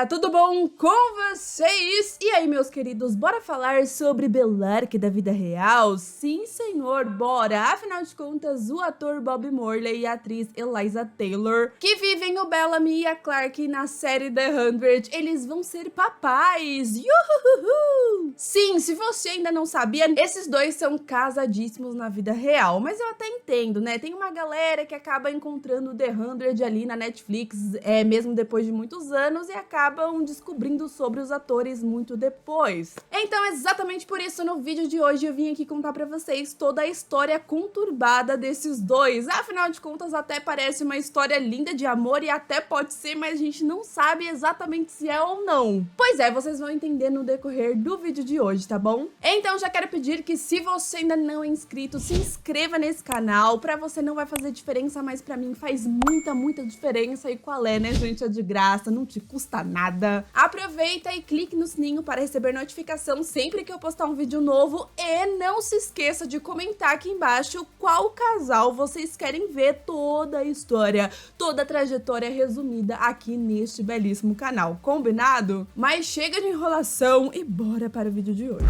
galera, tudo bom com vocês? E aí, meus queridos, bora falar sobre Bellarke da vida real? Sim, senhor, bora! Afinal de contas, o ator Bob Morley e a atriz Eliza Taylor, que vivem o Bellamy e a Clarke na série The 100, eles vão ser papais! Yuhuhuhu! Sim, se você ainda não sabia, esses dois são casadíssimos na vida real, mas eu até entendo, né? Tem uma galera que acaba encontrando The 100 ali na Netflix, mesmo depois de muitos anos, e acabam descobrindo sobre os atores muito depois. Então, exatamente por isso, no vídeo de hoje eu vim aqui contar pra vocês toda a história conturbada desses dois. Afinal de contas, até parece uma história linda de amor e até pode ser, mas a gente não sabe exatamente se é ou não. Pois é, vocês vão entender no decorrer do vídeo de hoje, tá bom? Então, já quero pedir que, se você ainda não é inscrito, se inscreva nesse canal. Pra você não vai fazer diferença, mas pra mim faz muita diferença. E qual é, né, gente? É de graça, não te custa nada. Aproveita e clique no sininho para receber notificação sempre que eu postar um vídeo novo. E não se esqueça de comentar aqui embaixo qual casal vocês querem ver toda a história, toda a trajetória resumida aqui neste belíssimo canal. Combinado? Mas chega de enrolação e bora para o vídeo de hoje.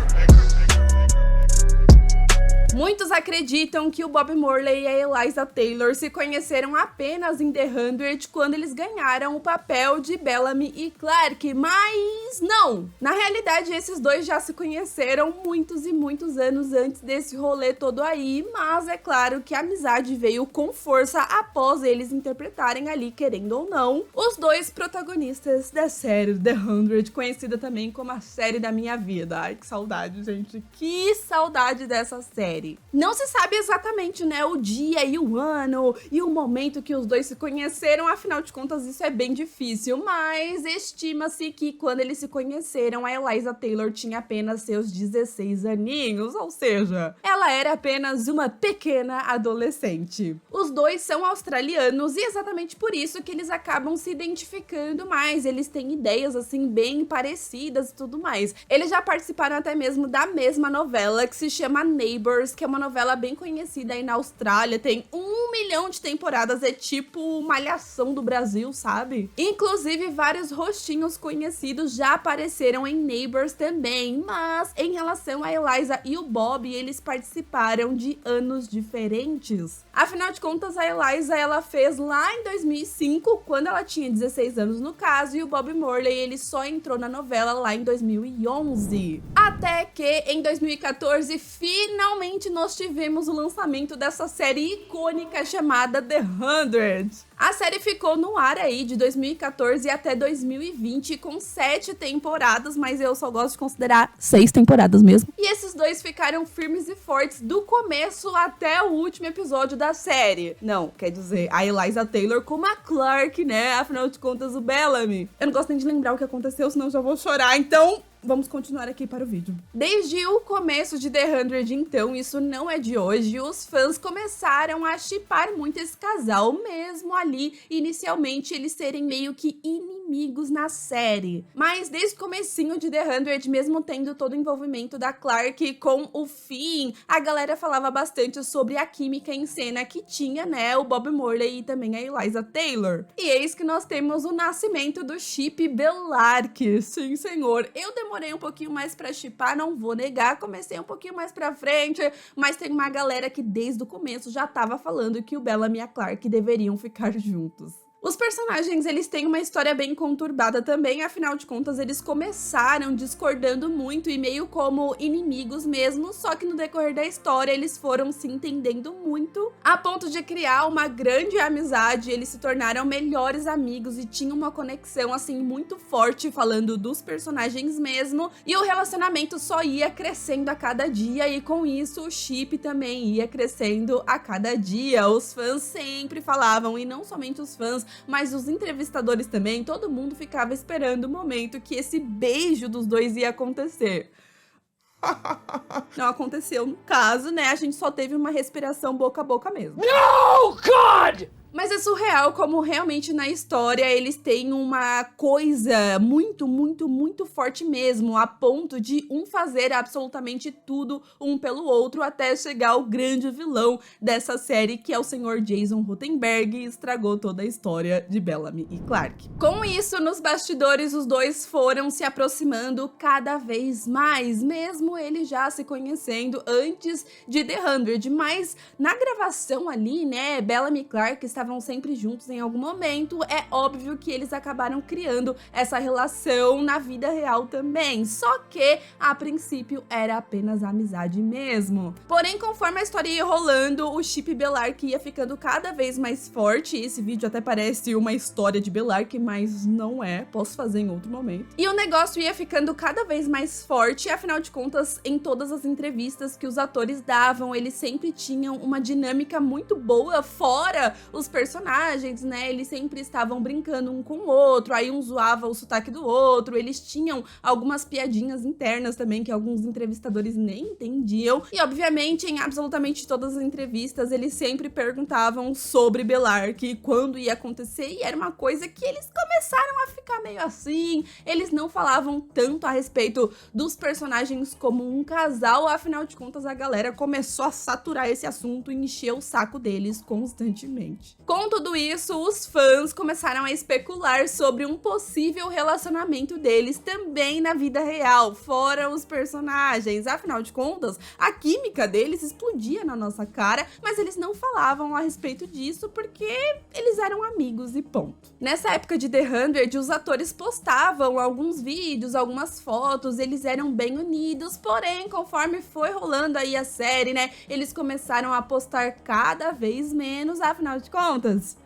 Muitos acreditam que o Bob Morley e a Eliza Taylor se conheceram apenas em The 100 quando eles ganharam o papel de Bellamy e Clarke, mas não! Na realidade, esses dois já se conheceram muitos e muitos anos antes desse rolê todo aí, mas é claro que a amizade veio com força após eles interpretarem ali, querendo ou não, os dois protagonistas da série The 100, conhecida também como a série da minha vida. Ai, que saudade, gente, que saudade dessa série. Não se sabe exatamente, né, o dia e o ano e o momento que os dois se conheceram, afinal de contas isso é bem difícil, mas estima-se que quando eles se conheceram, a Eliza Taylor tinha apenas seus 16 aninhos, ou seja, ela era apenas uma pequena adolescente. Os dois são australianos e exatamente por isso que eles acabam se identificando mais, eles têm ideias assim bem parecidas e tudo mais. Eles já participaram até mesmo da mesma novela que se chama Neighbours, que é uma novela bem conhecida aí na Austrália, tem 1 milhão de temporadas, é tipo Malhação do Brasil, sabe? Inclusive, vários rostinhos conhecidos já apareceram em Neighbours também, mas em relação a Eliza e o Bob, eles participaram de anos diferentes. Afinal de contas, a Eliza, ela fez lá em 2005, quando ela tinha 16 anos no caso, e o Bob Morley, ele só entrou na novela lá em 2011. Até que, em 2014, finalmente nós tivemos o lançamento dessa série icônica chamada The 100. A série ficou no ar aí de 2014 até 2020 com 7 temporadas, mas eu só gosto de considerar 6 temporadas mesmo. E esses dois ficaram firmes e fortes do começo até o último episódio da série. Não, quer dizer, a Eliza Taylor como a Clarke, né? Afinal de contas, o Bellamy. Eu não gosto nem de lembrar o que aconteceu, senão já vou chorar, então vamos continuar aqui para o vídeo. Desde o começo de The 100, então, isso não é de hoje, os fãs começaram a shippar muito esse casal, mesmo ali, inicialmente, eles serem meio que inimigos na série. Mas desde o comecinho de The 100, mesmo tendo todo o envolvimento da Clarke com o Finn, a galera falava bastante sobre a química em cena que tinha, né, o Bob Morley e também a Eliza Taylor. E eis que nós temos o nascimento do chip Bellarke. Sim, senhor, eu demorei um pouquinho mais pra shippar, não vou negar, comecei um pouquinho mais pra frente, mas tem uma galera que desde o começo já tava falando que o Bellamy e a Clarke deveriam ficar juntos. Os personagens, eles têm uma história bem conturbada também, afinal de contas, eles começaram discordando muito e meio como inimigos mesmo, só que no decorrer da história eles foram se entendendo muito, a ponto de criar uma grande amizade, eles se tornaram melhores amigos e tinham uma conexão, assim, muito forte, falando dos personagens mesmo, e o relacionamento só ia crescendo a cada dia, e com isso o chip também ia crescendo a cada dia. Os fãs sempre falavam, e não somente os fãs, mas os entrevistadores também, todo mundo ficava esperando o momento que esse beijo dos dois ia acontecer. Não aconteceu no caso, né? A gente só teve uma respiração boca a boca mesmo. No, God! Mas é surreal como realmente na história eles têm uma coisa muito, muito, muito forte mesmo, a ponto de um fazer absolutamente tudo um pelo outro até chegar ao grande vilão dessa série, que é o senhor Jason Rothenberg, e estragou toda a história de Bellamy e Clarke. Com isso, nos bastidores, os dois foram se aproximando cada vez mais, mesmo eles já se conhecendo antes de The 100, mas na gravação ali, né, Bellamy e Clarke estavam sempre juntos em algum momento, é óbvio que eles acabaram criando essa relação na vida real também, só que a princípio era apenas amizade mesmo. Porém, conforme a história ia rolando, o chip Bellarke ia ficando cada vez mais forte. Esse vídeo até parece uma história de Bellarke, mas não é, posso fazer em outro momento. E o negócio ia ficando cada vez mais forte, afinal de contas, em todas as entrevistas que os atores davam, eles sempre tinham uma dinâmica muito boa, fora os personagens, né? Eles sempre estavam brincando um com o outro, aí um zoava o sotaque do outro, eles tinham algumas piadinhas internas também que alguns entrevistadores nem entendiam. E obviamente, em absolutamente todas as entrevistas, eles sempre perguntavam sobre Bellarke, quando ia acontecer, e era uma coisa que eles começaram a ficar meio assim, eles não falavam tanto a respeito dos personagens como um casal, afinal de contas a galera começou a saturar esse assunto e encher o saco deles constantemente. Com tudo isso, os fãs começaram a especular sobre um possível relacionamento deles também na vida real, fora os personagens. Afinal de contas, a química deles explodia na nossa cara, mas eles não falavam a respeito disso porque eles eram amigos e ponto. Nessa época de The 100, os atores postavam alguns vídeos, algumas fotos, eles eram bem unidos, porém, conforme foi rolando aí a série, né, eles começaram a postar cada vez menos, afinal de contas,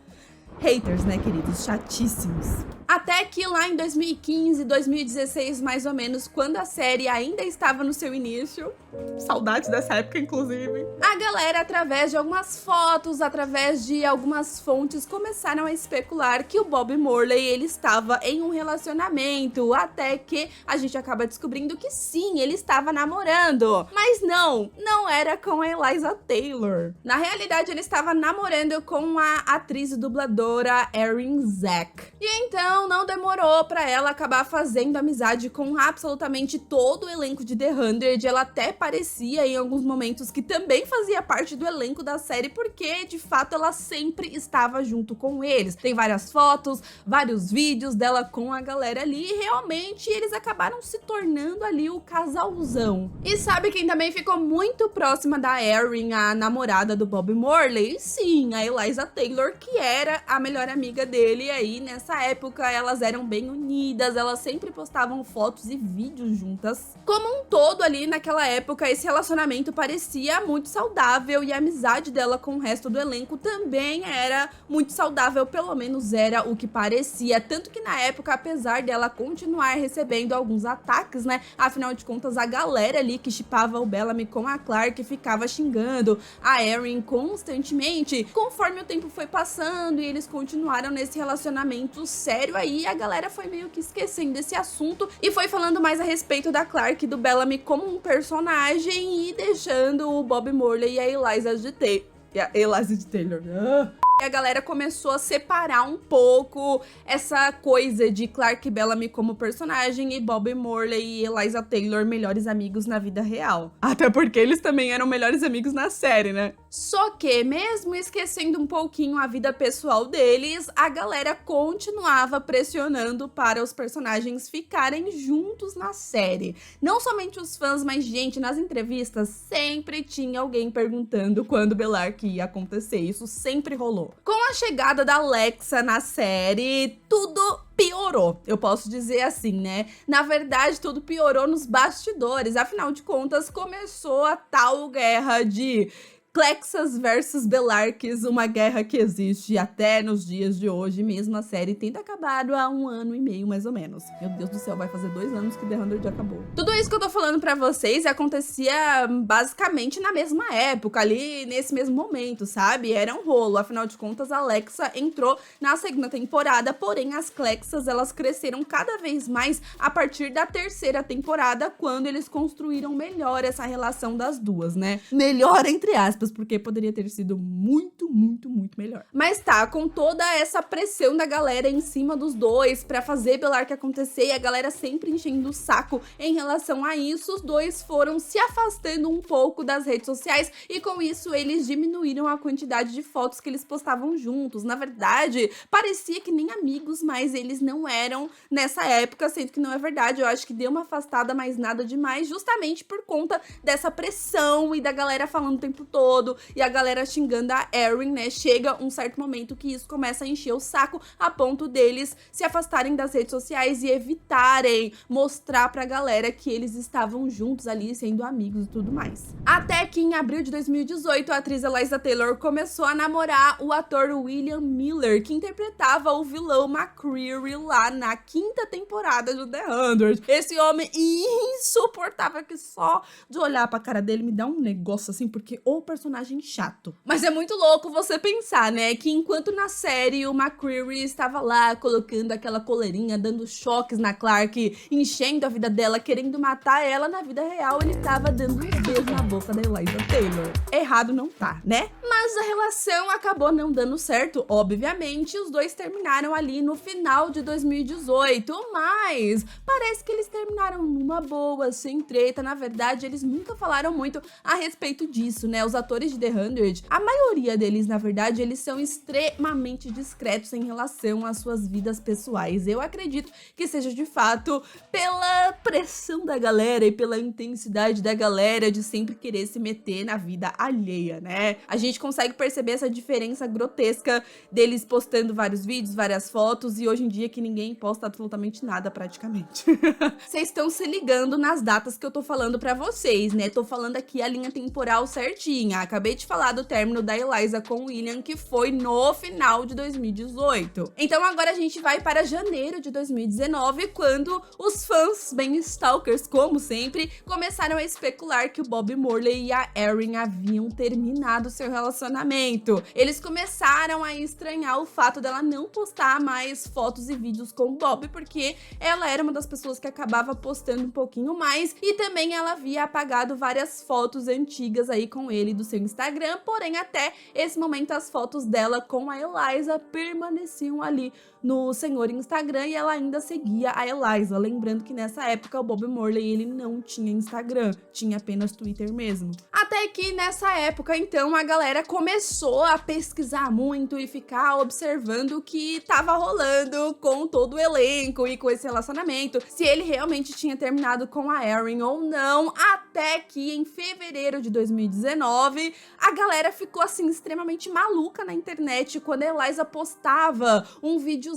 haters, né, queridos? Chatíssimos. Até que lá em 2015, 2016, mais ou menos, quando a série ainda estava no seu início, saudades dessa época, inclusive, a galera, através de algumas fotos, através de algumas fontes, começaram a especular que o Bob Morley, ele estava em um relacionamento, até que a gente acaba descobrindo que sim, ele estava namorando. Mas não era com a Eliza Taylor. Na realidade, ele estava namorando com a atriz e dubladora Erin Zack. E então, não demorou pra ela acabar fazendo amizade com absolutamente todo o elenco de The 100. Ela até parecia em alguns momentos que também fazia parte do elenco da série, porque de fato ela sempre estava junto com eles. Tem várias fotos, vários vídeos dela com a galera ali, e realmente eles acabaram se tornando ali o casalzão. E sabe quem também ficou muito próxima da Erin, a namorada do Bob Morley? Sim, a Eliza Taylor, que era a melhor amiga dele, e aí nessa época elas eram bem unidas, elas sempre postavam fotos e vídeos juntas. Como um todo ali naquela época, esse relacionamento parecia muito saudável e a amizade dela com o resto do elenco também era muito saudável, pelo menos era o que parecia. Tanto que na época, apesar dela continuar recebendo alguns ataques, né, afinal de contas a galera ali que shippava o Bellamy com a Clarke ficava xingando a Erin constantemente. Conforme o tempo foi passando e eles continuaram nesse relacionamento sério, aí a galera foi meio que esquecendo esse assunto e foi falando mais a respeito da Clarke e do Bellamy como um personagem e deixando o Bob Morley e a Eliza Taylor. E a galera começou a separar um pouco essa coisa de Clarke Bellamy como personagem e Bob Morley e Eliza Taylor melhores amigos na vida real. Até porque eles também eram melhores amigos na série, né? Só que, mesmo esquecendo um pouquinho a vida pessoal deles, a galera continuava pressionando para os personagens ficarem juntos na série. Não somente os fãs, mas, gente, nas entrevistas sempre tinha alguém perguntando quando Bellarke ia acontecer. Isso sempre rolou. Com a chegada da Alexa na série, tudo piorou, eu posso dizer assim, né? Na verdade, tudo piorou nos bastidores, afinal de contas, começou a tal guerra de Clexas versus Bellarkes, uma guerra que existe até nos dias de hoje, mesmo a série tendo acabado há 1 ano e meio, mais ou menos. Meu Deus do céu, vai fazer 2 anos que The 100 já acabou. Tudo isso que eu tô falando pra vocês acontecia basicamente na mesma época, ali nesse mesmo momento, sabe? Era um rolo, afinal de contas, a Alexa entrou na 2ª temporada, porém as Clexas, elas cresceram cada vez mais a partir da 3ª temporada, quando eles construíram melhor essa relação das duas, né? Melhor entre aspas, aspas, porque poderia ter sido muito, muito, muito melhor. Mas tá, com toda essa pressão da galera em cima dos dois pra fazer Belark acontecer e a galera sempre enchendo o saco em relação a isso, os dois foram se afastando um pouco das redes sociais e com isso eles diminuíram a quantidade de fotos que eles postavam juntos. Na verdade, parecia que nem amigos, mas eles não eram nessa época, sendo que não é verdade. Eu acho que deu uma afastada, mas nada demais, justamente por conta dessa pressão e da galera falando o tempo todo e a galera xingando a Erin, né? Chega um certo momento que isso começa a encher o saco a ponto deles se afastarem das redes sociais e evitarem mostrar pra galera que eles estavam juntos ali, sendo amigos e tudo mais. Até que em abril de 2018, a atriz Eliza Taylor começou a namorar o ator William Miller, que interpretava o vilão McCreary lá na 5ª temporada de The 100. Esse homem insuportável que só de olhar pra cara dele me dá um negócio assim, porque o personagem chato. Mas é muito louco você pensar, né, que enquanto na série o McCreary estava lá colocando aquela coleirinha, dando choques na Clarke, enchendo a vida dela, querendo matar ela, na vida real ele tava dando uns beijos na boca da Eliza Taylor. Errado não tá, né? Mas a relação acabou não dando certo, obviamente, os dois terminaram ali no final de 2018, mas parece que eles terminaram numa boa, sem treta. Na verdade, eles nunca falaram muito a respeito disso, né? Os atores de The 100, a maioria deles, na verdade, eles são extremamente discretos em relação às suas vidas pessoais. Eu acredito que seja de fato pela pressão da galera e pela intensidade da galera de sempre querer se meter na vida alheia, né? A gente consegue perceber essa diferença grotesca deles postando vários vídeos, várias fotos, e hoje em dia que ninguém posta absolutamente nada praticamente. Vocês estão se ligando nas datas que eu tô falando pra vocês, né? Tô falando aqui a linha temporal certinha. Acabei de falar do término da Eliza com o William, que foi no final de 2018. Então agora a gente vai para janeiro de 2019, quando os fãs, bem stalkers como sempre, começaram a especular que o Bob Morley e a Erin haviam terminado seu relacionamento. Eles começaram a estranhar o fato dela não postar mais fotos e vídeos com o Bob, porque ela era uma das pessoas que acabava postando um pouquinho mais, e também ela havia apagado várias fotos antigas aí com ele do seu Instagram, porém até esse momento as fotos dela com a Eliza permaneciam ali no senhor Instagram e ela ainda seguia a Eliza. Lembrando que nessa época o Bob Morley ele não tinha Instagram, tinha apenas Twitter mesmo. Até que nessa época então a galera começou a pesquisar muito e ficar observando o que tava rolando com todo o elenco e com esse relacionamento, se ele realmente tinha terminado com a Erin ou não, até que em fevereiro de 2019 a galera ficou assim extremamente maluca na internet quando a Eliza postava um videozinho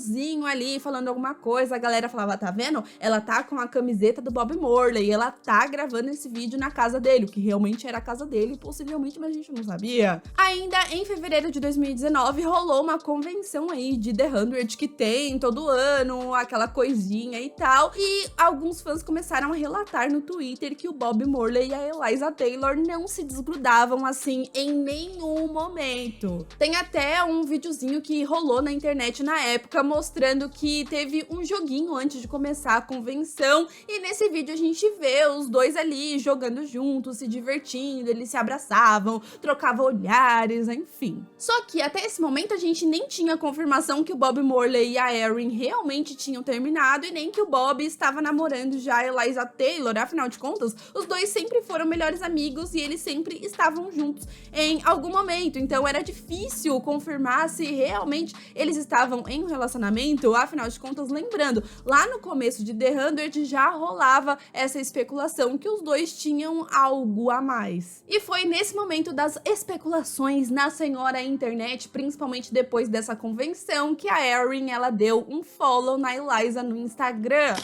ali falando alguma coisa. A galera falava, tá vendo? Ela tá com a camiseta do Bob Morley, ela tá gravando esse vídeo na casa dele, o que realmente era a casa dele, possivelmente, mas a gente não sabia. Ainda em fevereiro de 2019 rolou uma convenção aí de The 100 que tem todo ano, aquela coisinha e tal, e alguns fãs começaram a relatar no Twitter que o Bob Morley e a Eliza Taylor não se desgrudavam assim em nenhum momento. Tem até um videozinho que rolou na internet na época mostrando que teve um joguinho antes de começar a convenção, e nesse vídeo a gente vê os dois ali jogando juntos, se divertindo, eles se abraçavam, trocavam olhares, enfim. Só que até esse momento a gente nem tinha confirmação que o Bob Morley e a Erin realmente tinham terminado e nem que o Bob estava namorando já a Eliza Taylor. Afinal de contas, os dois sempre foram melhores amigos e eles sempre estavam juntos em algum momento, então era difícil confirmar se realmente eles estavam em um relacionamento. Afinal de contas, lembrando, lá no começo de The 100 já rolava essa especulação que os dois tinham algo a mais. E foi nesse momento das especulações na senhora internet, principalmente depois dessa convenção, que a Erin ela deu um follow na Eliza no Instagram.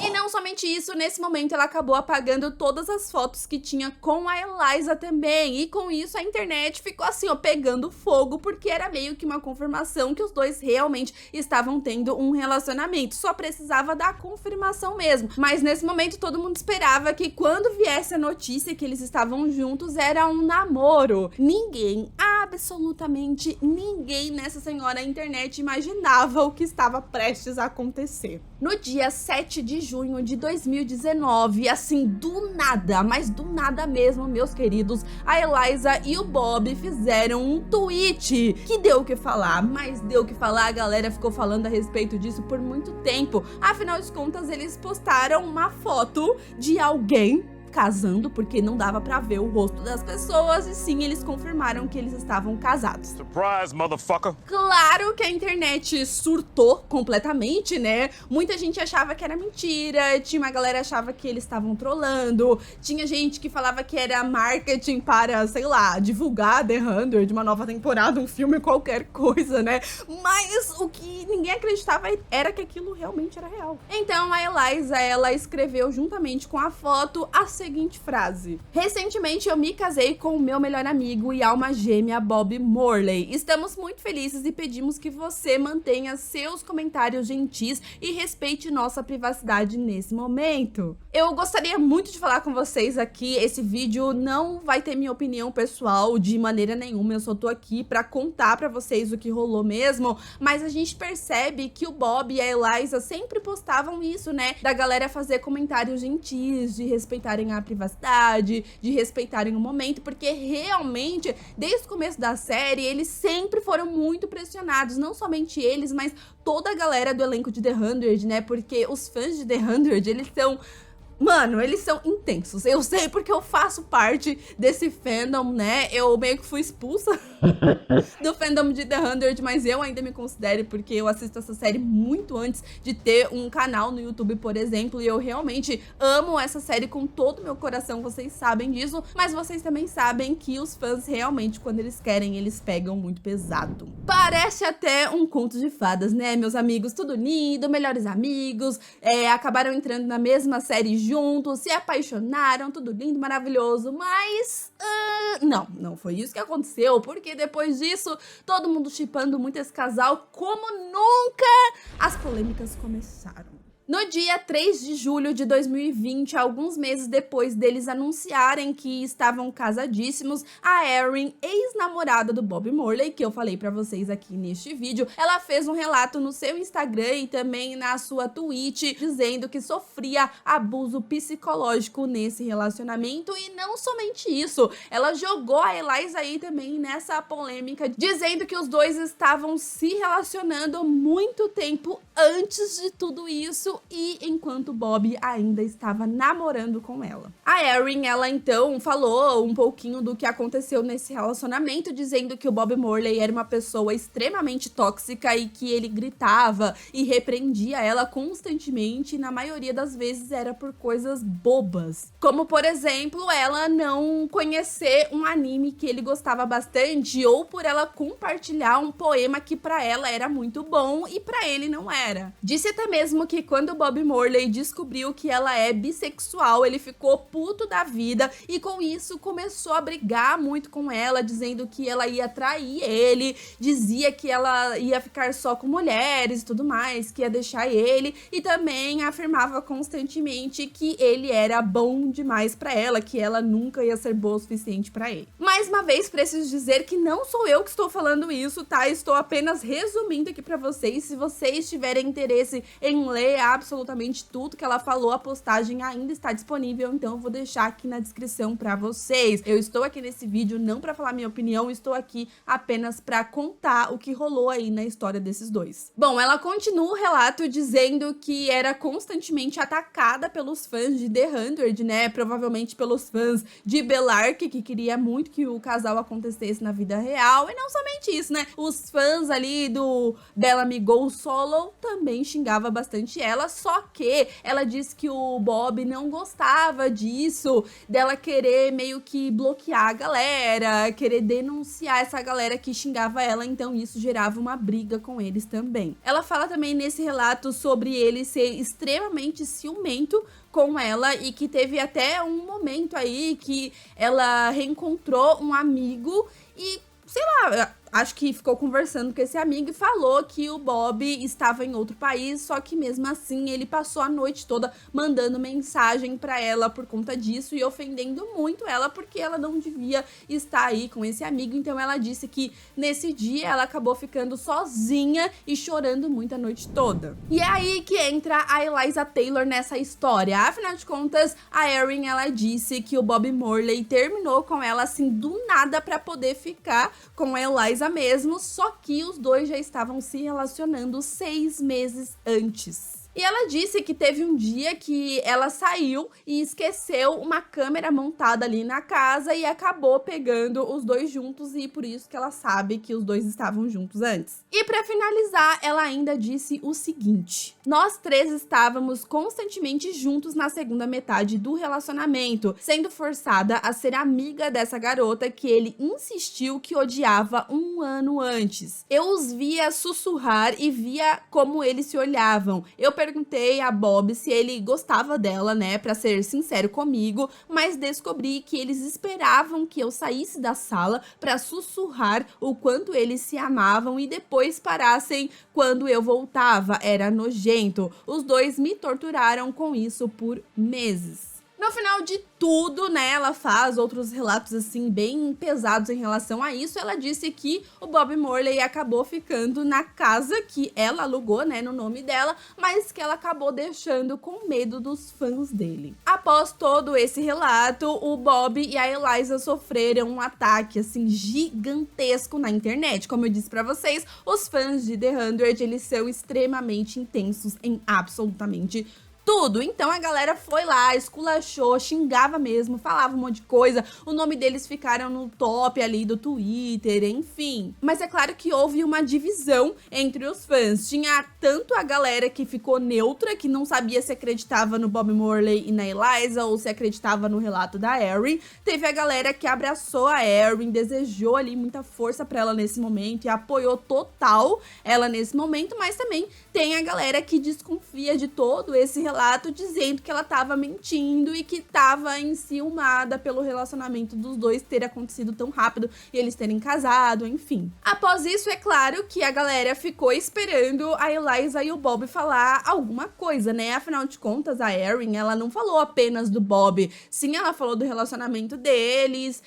E não somente isso, nesse momento ela acabou apagando todas as fotos que tinha com a Eliza também, e com isso a internet ficou assim, ó, pegando fogo, porque era meio que uma confirmação que os dois realmente estavam tendo um relacionamento, só precisava da confirmação mesmo. Mas nesse momento todo mundo esperava que quando viesse a notícia que eles estavam juntos era um namoro. Ninguém, absolutamente ninguém nessa senhora internet imaginava o que estava prestes a acontecer. No dia 7 de junho de 2019, assim, do nada, mas do nada mesmo, meus queridos, a Eliza e o Bob fizeram um tweet que deu o que falar, mas deu o que falar, a galera ficou falando a respeito disso por muito tempo. Afinal de contas, eles postaram uma foto de alguém casando, porque não dava pra ver o rosto das pessoas, e sim, eles confirmaram que eles estavam casados. Surprise, motherfucker! Claro que a internet surtou completamente, né? Muita gente achava que era mentira, tinha uma galera que achava que eles estavam trolando, tinha gente que falava que era marketing para, sei lá, divulgar The 100, uma nova temporada, um filme, qualquer coisa, né? Mas o que ninguém acreditava era que aquilo realmente era real. Então a Eliza, ela escreveu juntamente com a foto a seguinte frase: recentemente eu me casei com o meu melhor amigo e alma gêmea Bob Morley. Estamos muito felizes e pedimos que você mantenha seus comentários gentis e respeite nossa privacidade nesse momento. Eu gostaria muito de falar com vocês aqui, esse vídeo não vai ter minha opinião pessoal de maneira nenhuma, eu só tô aqui pra contar pra vocês o que rolou mesmo, mas a gente percebe que o Bob e a Eliza sempre postavam isso, né, da galera fazer comentários gentis, de respeitarem a privacidade, de respeitarem o momento, porque realmente, desde o começo da série, eles sempre foram muito pressionados, não somente eles, mas toda a galera do elenco de The 100, né, porque os fãs de The 100, eles são... Mano, eles são intensos. Eu sei porque eu faço parte desse fandom, né? Eu meio que fui expulsa do fandom de The 100, mas eu ainda me considero porque eu assisto essa série muito antes de ter um canal no YouTube, por exemplo, e eu realmente amo essa série com todo o meu coração, vocês sabem disso, mas vocês também sabem que os fãs realmente, quando eles querem, eles pegam muito pesado. Parece até um conto de fadas, né, meus amigos? Tudo lindo, melhores amigos, acabaram entrando na mesma série juntos, se apaixonaram, tudo lindo, maravilhoso, mas não foi isso que aconteceu, porque depois disso, todo mundo shippando muito esse casal como nunca, as polêmicas começaram. No dia 3 de julho de 2020, alguns meses depois deles anunciarem que estavam casadíssimos, a Erin, ex-namorada do Bob Morley, que eu falei pra vocês aqui neste vídeo, ela fez um relato no seu Instagram e também na sua Twitch, dizendo que sofria abuso psicológico nesse relacionamento, e não somente isso, ela jogou a Eliza aí também nessa polêmica, dizendo que os dois estavam se relacionando muito tempo antes de tudo isso, e enquanto Bob ainda estava namorando com ela. A Erin, ela então falou um pouquinho do que aconteceu nesse relacionamento, dizendo que o Bob Morley era uma pessoa extremamente tóxica e que ele gritava e repreendia ela constantemente, e na maioria das vezes era por coisas bobas. Como, por exemplo, ela não conhecer um anime que ele gostava bastante, ou por ela compartilhar um poema que pra ela era muito bom e pra ele não era. Disse até mesmo que quando Bob Morley descobriu que ela é bissexual, ele ficou puto da vida e com isso começou a brigar muito com ela, dizendo que ela ia trair ele, dizia que ela ia ficar só com mulheres e tudo mais, que ia deixar ele, e também afirmava constantemente que ele era bom demais pra ela, que ela nunca ia ser boa o suficiente pra ele. Mais uma vez, preciso dizer que não sou eu que estou falando isso, tá? Estou apenas resumindo aqui pra vocês. Se vocês tiverem interesse em ler absolutamente tudo que ela falou, a postagem ainda está disponível, então eu vou deixar aqui na descrição pra vocês. Eu estou aqui nesse vídeo não pra falar minha opinião, estou aqui apenas pra contar o que rolou aí na história desses dois. Bom, ela continua o relato dizendo que era constantemente atacada pelos fãs de The 100, né, provavelmente pelos fãs de Bellarke, que queria muito que o casal acontecesse na vida real, e não somente isso, né, os fãs ali do Bellamy Go Solo também xingava bastante ela, só que ela disse que o Bob não gostava disso, dela querer meio que bloquear a galera, querer denunciar essa galera que xingava ela, então isso gerava uma briga com eles também. Ela fala também nesse relato sobre ele ser extremamente ciumento com ela e que teve até um momento aí que ela reencontrou um amigo e, sei lá, acho que ficou conversando com esse amigo e falou que o Bob estava em outro país, só que mesmo assim ele passou a noite toda mandando mensagem pra ela por conta disso e ofendendo muito ela porque ela não devia estar aí com esse amigo. Então ela disse que nesse dia ela acabou ficando sozinha e chorando muito a noite toda. E é aí que entra a Eliza Taylor nessa história. Afinal de contas, a Erin, ela disse que o Bob Morley terminou com ela assim do nada pra poder ficar com a Eliza mesmo, só que os dois já estavam se relacionando 6 meses antes. E ela disse que teve um dia que ela saiu e esqueceu uma câmera montada ali na casa e acabou pegando os dois juntos e por isso que ela sabe que os dois estavam juntos antes. E pra finalizar, ela ainda disse o seguinte: nós três estávamos constantemente juntos na segunda metade do relacionamento, sendo forçada a ser amiga dessa garota que ele insistiu que odiava 1 ano antes. Eu os via sussurrar e via como eles se olhavam. Eu perguntei a Bob se ele gostava dela, né, pra ser sincero comigo, mas descobri que eles esperavam que eu saísse da sala pra sussurrar o quanto eles se amavam e depois parassem quando eu voltava. Era nojento. Os dois me torturaram com isso por meses. No final de tudo, né, ela faz outros relatos assim bem pesados em relação a isso. Ela disse que o Bob Morley acabou ficando na casa que ela alugou, né, no nome dela, mas que ela acabou deixando com medo dos fãs dele. Após todo esse relato, o Bob e a Eliza sofreram um ataque assim gigantesco na internet. Como eu disse pra vocês, os fãs de The 100, eles são extremamente intensos em absolutamente tudo. Então a galera foi lá, esculachou, xingava mesmo, falava um monte de coisa. O nome deles ficaram no top ali do Twitter, enfim. Mas é claro que houve uma divisão entre os fãs. Tinha tanto a galera que ficou neutra, que não sabia se acreditava no Bob Morley e na Eliza ou se acreditava no relato da Erin. Teve a galera que abraçou a Erin, desejou ali muita força pra ela nesse momento e apoiou total ela nesse momento, mas também tem a galera que desconfia de todo esse relato, dizendo que ela tava mentindo e que tava enciumada pelo relacionamento dos dois ter acontecido tão rápido e eles terem casado, enfim. Após isso, é claro que a galera ficou esperando a Eliza e o Bob falar alguma coisa, né? Afinal de contas, a Erin, ela não falou apenas do Bob. Sim, ela falou do relacionamento deles,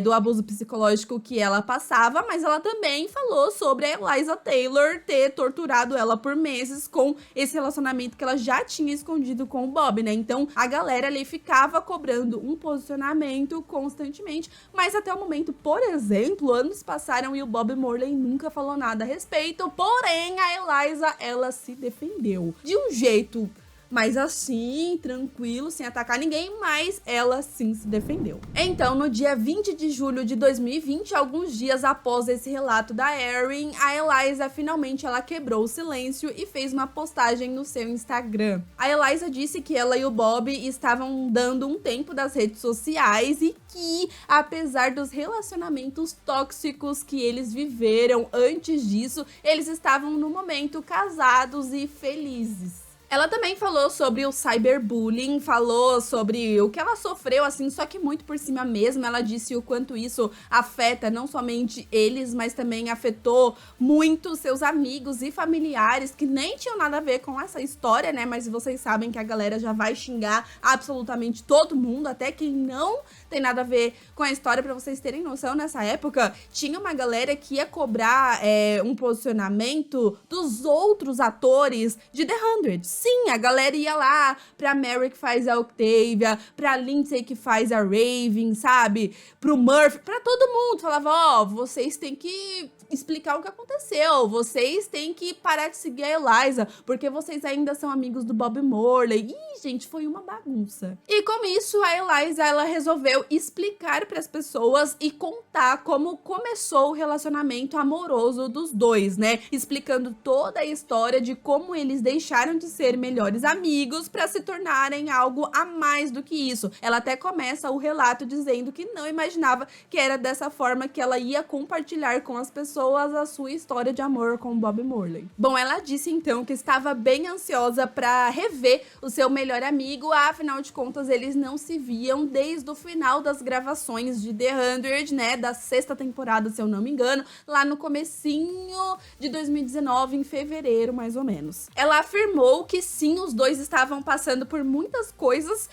do abuso psicológico que ela passava, mas ela também falou sobre a Eliza Taylor ter torturado ela por meses com esse relacionamento que ela já tinha escondido com o Bob, né? Então a galera ali ficava cobrando um posicionamento constantemente, mas até o momento, por exemplo, anos passaram e o Bob Morley nunca falou nada a respeito, porém a Eliza, ela se defendeu de um jeito mas assim, tranquilo, sem atacar ninguém, mas ela sim se defendeu. Então, no dia 20 de julho de 2020, alguns dias após esse relato da Erin, a Eliza finalmente ela quebrou o silêncio e fez uma postagem no seu Instagram. A Eliza disse que ela e o Bob estavam dando um tempo das redes sociais e que, apesar dos relacionamentos tóxicos que eles viveram antes disso, eles estavam no momento casados e felizes. Ela também falou sobre o cyberbullying, falou sobre o que ela sofreu, assim, só que muito por cima mesmo. Ela disse o quanto isso afeta não somente eles, mas também afetou muito seus amigos e familiares que nem tinham nada a ver com essa história, né? Mas vocês sabem que a galera já vai xingar absolutamente todo mundo, até quem não tem nada a ver com a história. Pra vocês terem noção, nessa época, tinha uma galera que ia cobrar um posicionamento dos outros atores de The 100. Sim, a galera ia lá pra Mary que faz a Octavia, pra Lindsay que faz a Raven, sabe? Pro Murphy, pra todo mundo. Falava, ó, vocês têm que explicar o que aconteceu, vocês têm que parar de seguir a Eliza, porque vocês ainda são amigos do Bob Morley. Ih, gente, foi uma bagunça. E com isso, a Eliza, ela resolveu explicar pras pessoas e contar como começou o relacionamento amoroso dos dois, né? Explicando toda a história de como eles deixaram de ser melhores amigos pra se tornarem algo a mais do que isso. Ela até começa o relato dizendo que não imaginava que era dessa forma que ela ia compartilhar com as pessoas pessoas a sua história de amor com Bob Morley. Bom, ela disse então que estava bem ansiosa para rever o seu melhor amigo, afinal de contas eles não se viam desde o final das gravações de The 100, né, da 6ª temporada, se eu não me engano, lá no comecinho de 2019, em fevereiro mais ou menos. Ela afirmou que sim, os dois estavam passando por muitas coisas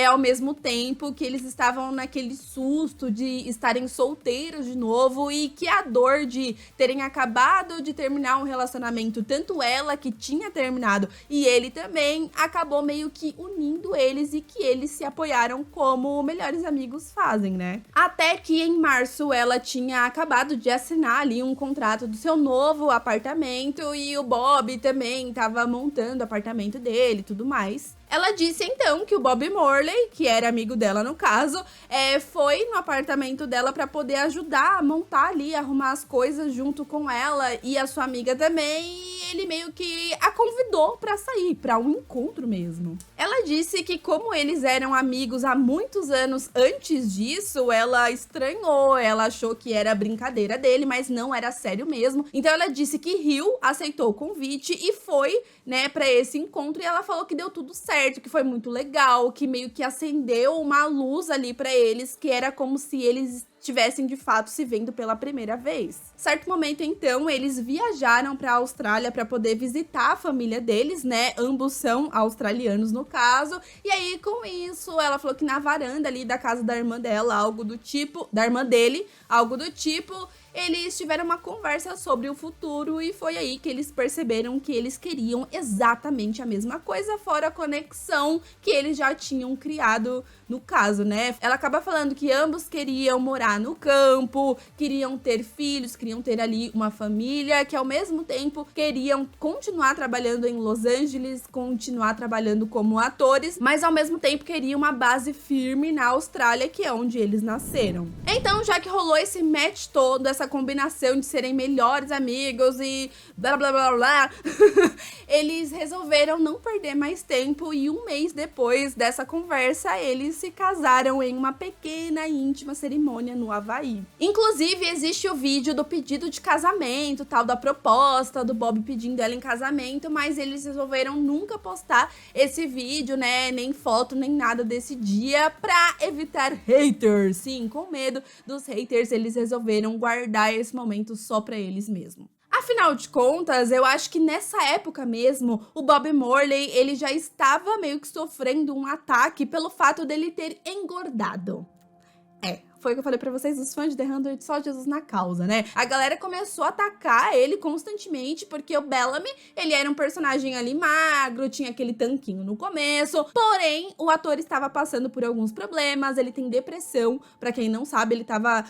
ao mesmo tempo, que eles estavam naquele susto de estarem solteiros de novo e que a dor de terem acabado de terminar um relacionamento, tanto ela que tinha terminado e ele também, acabou meio que unindo eles e que eles se apoiaram como melhores amigos fazem, né? Até que em março ela tinha acabado de assinar ali um contrato do seu novo apartamento e o Bob também estava montando o apartamento dele e tudo mais. Ela disse então que o Bob Morley, que era amigo dela no caso, foi no apartamento dela para poder ajudar a montar ali, arrumar as coisas junto com ela e a sua amiga também, e ele meio que a convidou para sair, para um encontro mesmo. Ela disse que como eles eram amigos há muitos anos antes disso, ela estranhou, ela achou que era brincadeira dele, mas não era sério mesmo. Então ela disse que riu, aceitou o convite e foi, né, para esse encontro, e ela falou que deu tudo certo, que foi muito legal, que meio que acendeu uma luz ali pra eles, que era como se eles estivessem de fato se vendo pela primeira vez. Certo momento, então, eles viajaram pra Austrália pra poder visitar a família deles, né? Ambos são australianos no caso. E aí, com isso, ela falou que na varanda ali da casa da irmã dela, algo do tipo, da irmã dele, algo do tipo, eles tiveram uma conversa sobre o futuro e foi aí que eles perceberam que eles queriam exatamente a mesma coisa, fora a conexão que eles já tinham criado no caso, né? Ela acaba falando que ambos queriam morar no campo, queriam ter filhos, queriam ter ali uma família, que ao mesmo tempo queriam continuar trabalhando em Los Angeles, continuar trabalhando como atores, mas ao mesmo tempo queriam uma base firme na Austrália, que é onde eles nasceram. Então, já que rolou esse match todo, essa combinação de serem melhores amigos e blá blá blá blá, eles resolveram não perder mais tempo e um mês depois dessa conversa, eles se casaram em uma pequena e íntima cerimônia no Havaí. Inclusive, existe o vídeo do pedido de casamento, tal, da proposta do Bob pedindo ela em casamento, mas eles resolveram nunca postar esse vídeo, né, nem foto, nem nada desse dia, pra evitar haters. Sim, com medo dos haters, eles resolveram guardar esse momento só pra eles mesmos. Afinal de contas, eu acho que nessa época mesmo, o Bob Morley, ele já estava meio que sofrendo um ataque pelo fato dele ter engordado. Foi o que eu falei pra vocês, os fãs de The 100, só Jesus na causa, né? A galera começou a atacar ele constantemente, porque o Bellamy, ele era um personagem ali magro, tinha aquele tanquinho no começo, porém, o ator estava passando por alguns problemas, ele tem depressão, pra quem não sabe, ele tava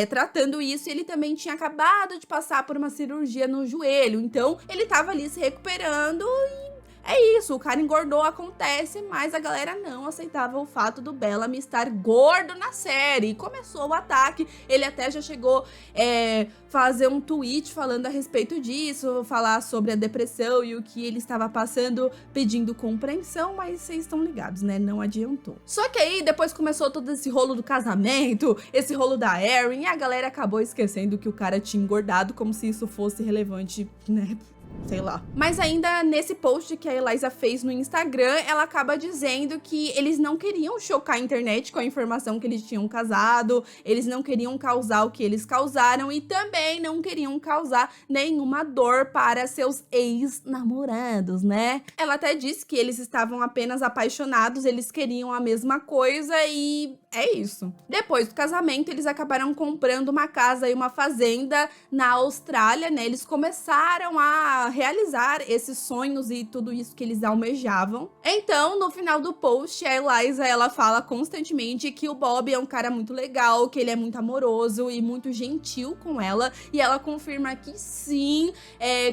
tratando isso, e ele também tinha acabado de passar por uma cirurgia no joelho, então ele tava ali se recuperando e é isso, o cara engordou, acontece, mas a galera não aceitava o fato do Bellamy estar gordo na série. E começou o ataque, ele até já chegou fazer um tweet falando a respeito disso, falar sobre a depressão e o que ele estava passando, pedindo compreensão, mas vocês estão ligados, né? Não adiantou. Só que aí, depois começou todo esse rolo do casamento, esse rolo da Erin, e a galera acabou esquecendo que o cara tinha engordado, como se isso fosse relevante, né? Sei lá. Mas ainda nesse post que a Eliza fez no Instagram, ela acaba dizendo que eles não queriam chocar a internet com a informação que eles tinham casado, eles não queriam causar o que eles causaram e também não queriam causar nenhuma dor para seus ex-namorados, né? Ela até disse que eles estavam apenas apaixonados, eles queriam a mesma coisa e é isso. Depois do casamento, eles acabaram comprando uma casa e uma fazenda na Austrália, né? Eles começaram a realizar esses sonhos e tudo isso que eles almejavam. Então, no final do post, a Eliza, ela fala constantemente que o Bob é um cara muito legal, que ele é muito amoroso e muito gentil com ela, e ela confirma que sim,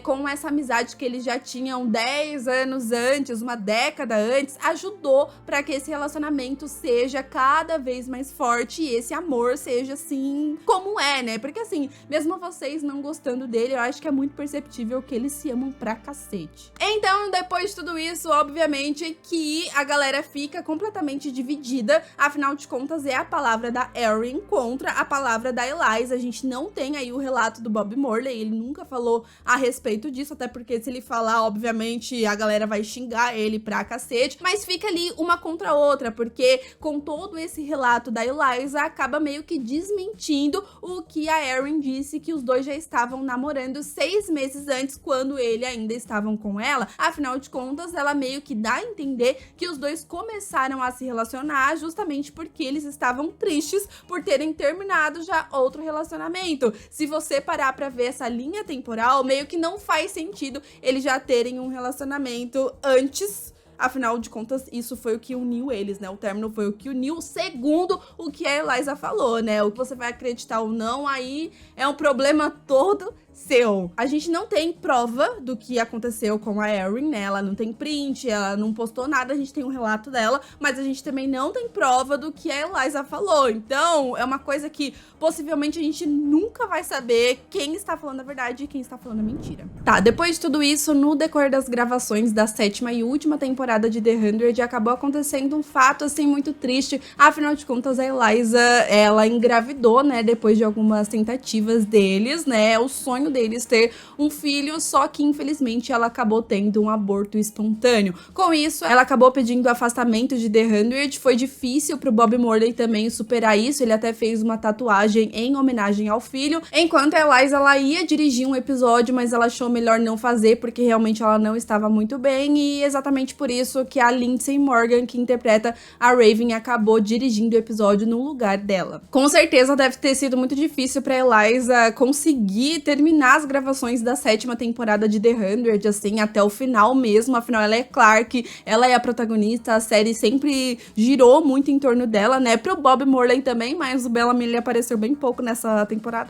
com essa amizade que eles já tinham 10 anos antes, uma década antes, ajudou para que esse relacionamento seja cada vez mais forte e esse amor seja assim como é, né? Porque assim, mesmo vocês não gostando dele, eu acho que é muito perceptível que ele se amam pra cacete. Então, depois de tudo isso, obviamente que a galera fica completamente dividida. Afinal de contas, é a palavra da Erin contra a palavra da Eliza. A gente não tem aí o relato do Bob Morley, ele nunca falou a respeito disso, até porque se ele falar, obviamente, a galera vai xingar ele pra cacete. Mas fica ali uma contra a outra, porque com todo esse relato da Eliza, acaba meio que desmentindo o que a Erin disse, que os dois já estavam namorando 6 meses antes, quando ele ainda estavam com ela. Afinal de contas, ela meio que dá a entender que os dois começaram a se relacionar justamente porque eles estavam tristes por terem terminado já outro relacionamento. Se você parar pra ver essa linha temporal, meio que não faz sentido eles já terem um relacionamento antes. Afinal de contas, isso foi o que uniu eles, né? O término foi o que uniu, segundo o que a Eliza falou, né? O que você vai acreditar ou não, aí é um problema todo seu. A gente não tem prova do que aconteceu com a Erin, né? Ela não tem print, ela não postou nada, a gente tem um relato dela, mas a gente também não tem prova do que a Eliza falou. Então, é uma coisa que possivelmente a gente nunca vai saber quem está falando a verdade e quem está falando a mentira. Tá, depois de tudo isso, no decorrer das gravações da 7ª e última temporada de The 100, acabou acontecendo um fato, assim, muito triste. Afinal de contas, a Eliza, ela engravidou, né? Depois de algumas tentativas deles, né? O sonho deles ter um filho, só que infelizmente ela acabou tendo um aborto espontâneo. Com isso, ela acabou pedindo afastamento de The 100. Foi difícil pro Bob Morley também superar isso, ele até fez uma tatuagem em homenagem ao filho, enquanto a Eliza, ela ia dirigir um episódio, mas ela achou melhor não fazer, porque realmente ela não estava muito bem, e exatamente por isso que a Lindsay Morgan, que interpreta a Raven, acabou dirigindo o episódio no lugar dela. Com certeza deve ter sido muito difícil pra Eliza conseguir terminar as gravações da 7ª temporada de The 100, assim, até o final mesmo. Afinal, ela é Clark, ela é a protagonista, a série sempre girou muito em torno dela, né? Pro Bob Morley também, mas o Bellamy, ele apareceu bem pouco nessa temporada.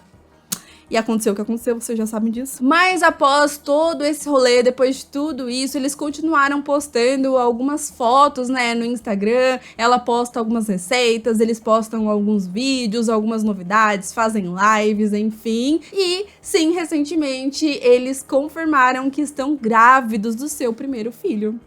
E aconteceu o que aconteceu, vocês já sabem disso. Mas após todo esse rolê, depois de tudo isso, eles continuaram postando algumas fotos, né, no Instagram. Ela posta algumas receitas, eles postam alguns vídeos, algumas novidades, fazem lives, enfim. E, sim, recentemente, eles confirmaram que estão grávidos do seu primeiro filho.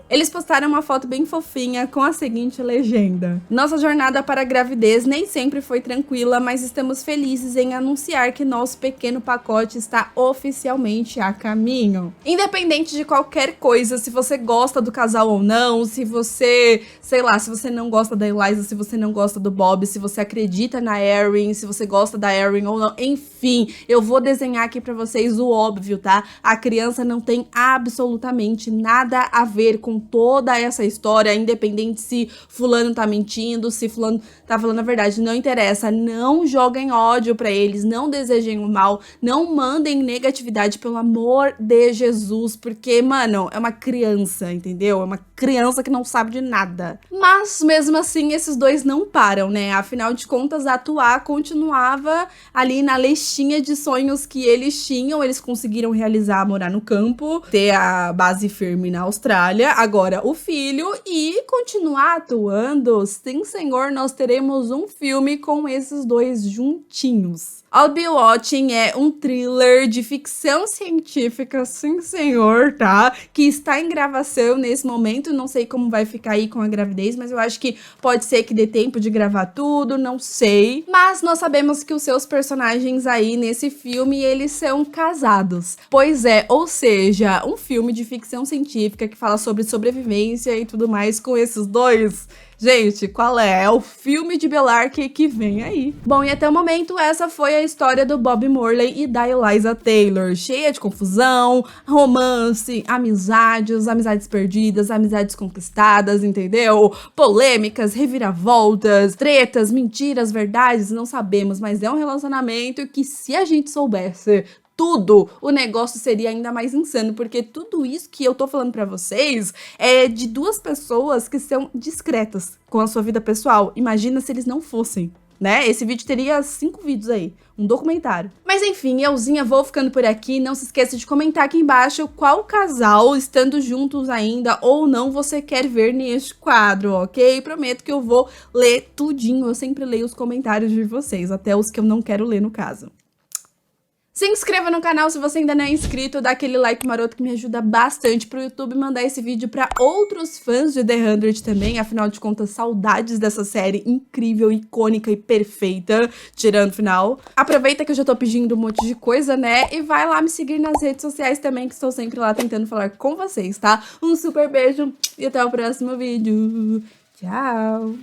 Eles postaram uma foto bem fofinha com a seguinte legenda: nossa jornada para a gravidez nem sempre foi tranquila, mas estamos felizes em anunciar que nosso pequeno pacote está oficialmente a caminho. Independente de qualquer coisa, se você gosta do casal ou não, se você, sei lá, se você não gosta da Eliza, se você não gosta do Bob, se você acredita na Erin, se você gosta da Erin ou não, enfim, eu vou desenhar aqui pra vocês o óbvio, tá? A criança não tem absolutamente nada a ver com toda essa história, independente se fulano tá mentindo, se fulano tá falando a verdade, não interessa. Não joguem ódio pra eles, não desejem o mal, não mandem negatividade, pelo amor de Jesus, porque, mano, é uma criança, entendeu? É uma criança que não sabe de nada. Mas, mesmo assim, esses dois não param, né? Afinal de contas, atuar continuava ali na listinha de sonhos que eles tinham. Eles conseguiram realizar morar no campo, ter a base firme na Austrália, agora o filho, e continuar atuando. Sim, senhor, nós teremos um filme com esses dois juntinhos. I'll Be Watching é um thriller de ficção científica, sim senhor, tá? Que está em gravação nesse momento, não sei como vai ficar aí com a gravidez, mas eu acho que pode ser que dê tempo de gravar tudo, não sei. Mas nós sabemos que os seus personagens aí nesse filme, eles são casados. Pois é, ou seja, um filme de ficção científica que fala sobre sobrevivência e tudo mais com esses dois. Gente, qual é? É o filme de Bellarke que vem aí. Bom, e até o momento, essa foi a história do Bob Morley e da Eliza Taylor. Cheia de confusão, romance, amizades perdidas, amizades conquistadas, entendeu? Polêmicas, reviravoltas, tretas, mentiras, verdades, não sabemos. Mas é um relacionamento que, se a gente soubesse tudo, o negócio seria ainda mais insano, porque tudo isso que eu tô falando pra vocês é de duas pessoas que são discretas com a sua vida pessoal. Imagina se eles não fossem, né? Esse vídeo teria 5 vídeos aí, um documentário. Mas enfim, euzinha, vou ficando por aqui. Não se esqueça de comentar aqui embaixo qual casal, estando juntos ainda ou não, você quer ver neste quadro, ok? Prometo que eu vou ler tudinho, eu sempre leio os comentários de vocês, até os que eu não quero ler no caso. Se inscreva no canal se você ainda não é inscrito, dá aquele like maroto que me ajuda bastante pro YouTube mandar esse vídeo pra outros fãs de The 100 também, afinal de contas, saudades dessa série incrível, icônica e perfeita, tirando o final. Aproveita que eu já tô pedindo um monte de coisa, né, e vai lá me seguir nas redes sociais também, que estou sempre lá tentando falar com vocês, tá? Um super beijo e até o próximo vídeo. Tchau!